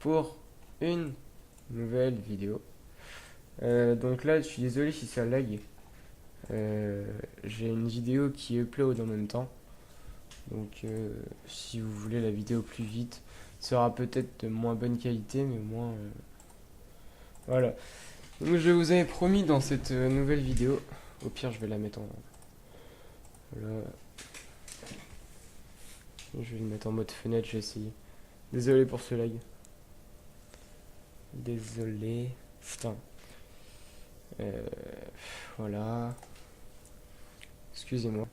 pour une nouvelle vidéo. Donc là, je suis désolé si ça lag. J'ai une vidéo qui upload en même temps. Donc si vous voulez la vidéo plus vite, sera peut-être de moins bonne qualité, mais au moins voilà. Donc je vous avais promis dans cette nouvelle vidéo. Au pire, je vais la mettre en voilà. Je vais le mettre en mode fenêtre, j'ai essayé. Désolé pour ce lag. Désolé. Putain. Euh, voilà. Excusez-moi.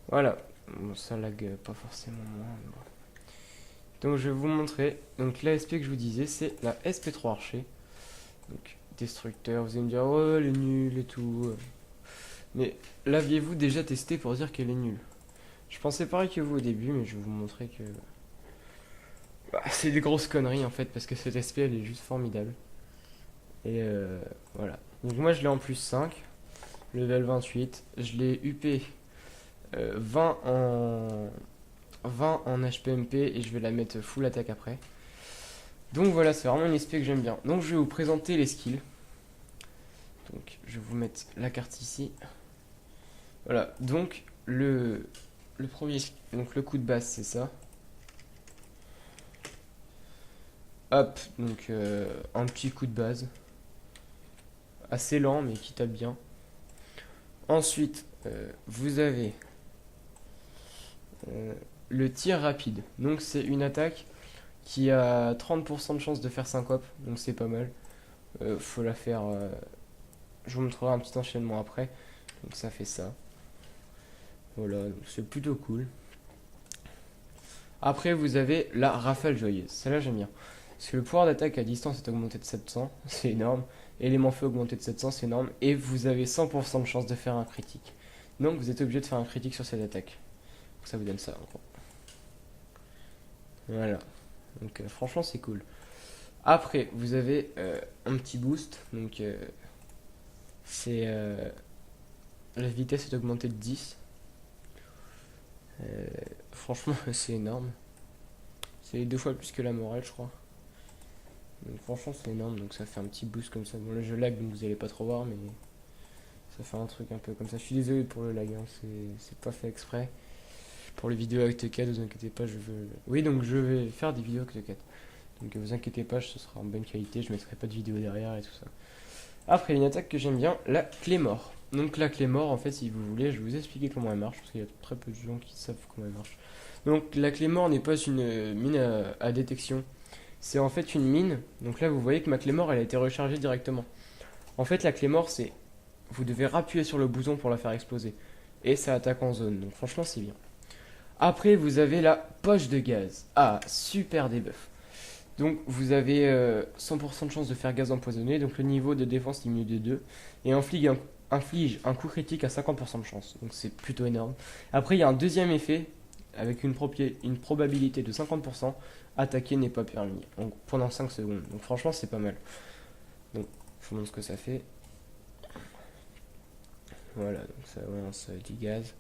Voilà. Bon, ça lag pas forcément moins. Mais bon. Donc je vais vous montrer. Donc la SP que je vous disais, c'est la SP3 Archer. Donc destructeur. Vous allez me dire, oh, elle est nulle et tout. Mais l'aviez-vous déjà testé pour dire qu'elle est nulle? Je pensais pareil que vous au début, mais je vais vous montrer que bah, c'est des grosses conneries en fait, parce que cette SP elle est juste formidable. Et voilà. Donc moi je l'ai en plus 5, level 28. Je l'ai UP 20 en 20 en HPMP et je vais la mettre full attaque après. Donc voilà, c'est vraiment une SP que j'aime bien. Donc je vais vous présenter les skills. Donc je vais vous mettre la carte ici. Voilà, donc le premier, donc le coup de base c'est ça. Hop, donc un petit coup de base. Assez lent mais qui tape bien. Ensuite, vous avez euh, le tir rapide. Donc c'est une attaque qui a 30% de chance de faire syncope, donc c'est pas mal. Faut la faire. Je vous montrerai un petit enchaînement après. Donc ça fait ça. Voilà, donc c'est plutôt cool. Après, vous avez la rafale joyeuse. Celle-là, j'aime bien. Parce que le pouvoir d'attaque à distance est augmenté de 700, c'est énorme. Élément feu augmenté de 700, c'est énorme. Et vous avez 100% de chance de faire un critique. Donc vous êtes obligé de faire un critique sur cette attaque. Donc ça vous donne ça en gros. Voilà. Donc franchement, c'est cool. Après, vous avez un petit boost. Donc c'est la vitesse est augmentée de 10. Euh, Franchement, c'est énorme. C'est 2 fois plus que la morale, je crois. Donc franchement, c'est énorme. Donc ça fait un petit boost comme ça. Bon, là, je lag, donc vous allez pas trop voir, mais ça fait un truc un peu comme ça. Je suis désolé pour le lag, hein, c'est pas fait exprès. Pour les vidéos avec T4, vous inquiétez pas, je veux. Oui, donc je vais faire des vidéos avec T4. Donc vous inquiétez pas, ce sera en bonne qualité, je mettrai pas de vidéo derrière et tout ça. Après, une attaque que j'aime bien, la clé mort. Donc la clé mort, en fait, si vous voulez, je vais vous expliquer comment elle marche, parce qu'il y a très peu de gens qui savent comment elle marche. Donc la clé mort n'est pas une mine à détection, c'est en fait une mine. Donc là, vous voyez que ma clé mort, elle a été rechargée directement. En fait, la clé mort, c'est vous devez appuyer sur le bouton pour la faire exploser. Et ça attaque en zone, donc franchement, c'est bien. Après, vous avez la poche de gaz. Ah, super debuff. Donc vous avez 100% de chance de faire gaz empoisonné, donc le niveau de défense diminue de 2, et inflige un coup critique à 50% de chance, donc c'est plutôt énorme. Après il y a un deuxième effet, avec une probabilité de 50%, attaquer n'est pas permis, donc pendant 5 secondes, donc franchement c'est pas mal. Donc je vous montre ce que ça fait. Voilà, donc ça lance du gaz.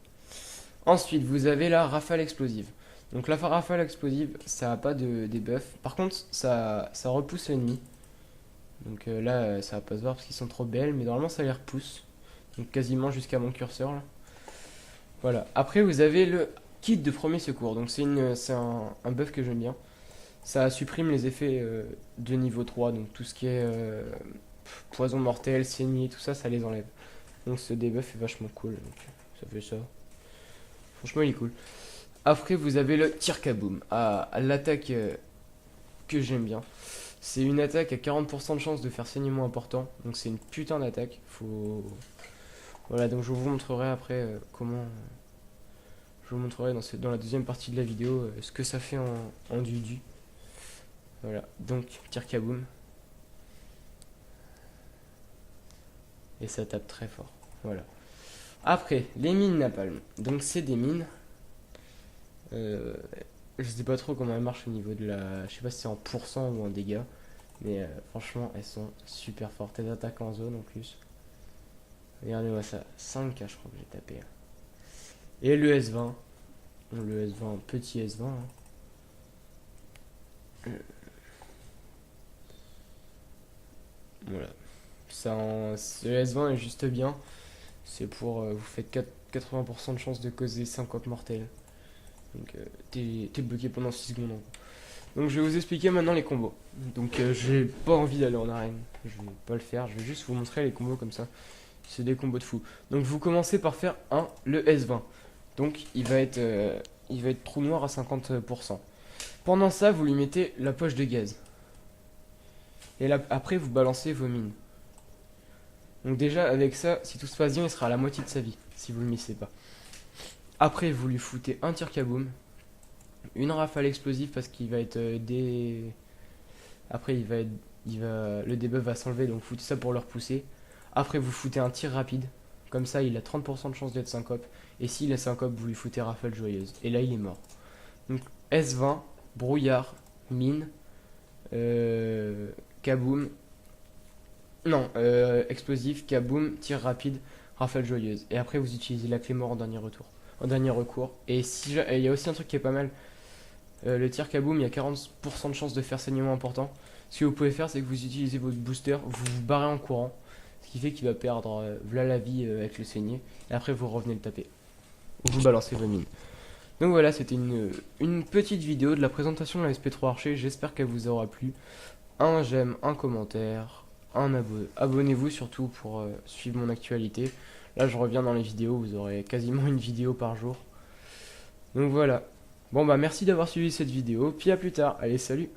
Ensuite vous avez la rafale explosive. Donc la rafale explosive, ça n'a pas de debuff, par contre ça repousse l'ennemi. Donc là, ça va pas se voir parce qu'ils sont trop belles, mais normalement ça les repousse. Donc quasiment jusqu'à mon curseur là. Voilà. Après, vous avez le kit de premier secours. Donc c'est un buff que j'aime bien. Ça supprime les effets de niveau 3. Donc tout ce qui est poison mortel, saignée, tout ça, ça les enlève. Donc ce debuff est vachement cool. Donc ça fait ça. Franchement, il est cool. Après, vous avez le tir kaboom. Ah, l'attaque que j'aime bien. C'est une attaque à 40% de chance de faire saignement important. Donc c'est une putain d'attaque. Faut. Voilà, donc je vous montrerai après comment. Je vous montrerai dans la deuxième partie de la vidéo ce que ça fait en du. Voilà, donc tir kaboom. Et ça tape très fort. Voilà. Après, les mines napalm. Donc c'est des mines. Euh, je sais pas trop comment elles marchent au niveau de la. Je sais pas si c'est en pourcent ou en dégâts. Mais franchement, elles sont super fortes. Elles attaquent en zone en plus. Regardez-moi ça. 5K, je crois que j'ai tapé. Et le S20. Le S20, petit S20. Hein. Voilà. Le S20 est juste bien. C'est pour. Vous faites 80% de chance de causer syncope mortelle. Donc t'es bloqué pendant 6 secondes. Donc je vais vous expliquer maintenant les combos. Donc j'ai pas envie d'aller en arène. Je vais pas le faire. Je vais juste vous montrer les combos comme ça. C'est des combos de fou. Donc vous commencez par faire le S20. Donc il va être trou noir à 50%. Pendant ça, vous lui mettez la poche de gaz. Et là, après, vous balancez vos mines. Donc déjà, avec ça, si tout se passe bien, il sera à la moitié de sa vie, si vous le missez pas. Après, vous lui foutez un tir kaboom, une rafale explosive parce qu'il va être Après, le debuff va s'enlever, donc foutez ça pour le repousser. Après, vous foutez un tir rapide. Comme ça, il a 30% de chance d'être syncope. Et s'il est syncope, vous lui foutez rafale joyeuse. Et là, il est mort. Donc, S20, brouillard, mine, kaboom. Non, explosif, kaboom, tir rapide, rafale joyeuse. Et après, vous utilisez la clé mort en dernier retour. En dernier recours. Et il y a aussi un truc qui est pas mal. Le tir kaboom, il y a 40% de chance de faire saignement important. Ce que vous pouvez faire, c'est que vous utilisez votre booster, vous vous barrez en courant. Ce qui fait qu'il va perdre voilà la vie avec le saigné. Et après, vous revenez le taper. Ou vous balancez vos mines. Donc voilà, c'était une petite vidéo de la présentation de la SP3 Archer. J'espère qu'elle vous aura plu. Un j'aime, un commentaire, abonnez-vous surtout pour suivre mon actualité. Là, je reviens dans les vidéos, vous aurez quasiment une vidéo par jour. Donc voilà. Bon bah merci d'avoir suivi cette vidéo, puis à plus tard. Allez, salut!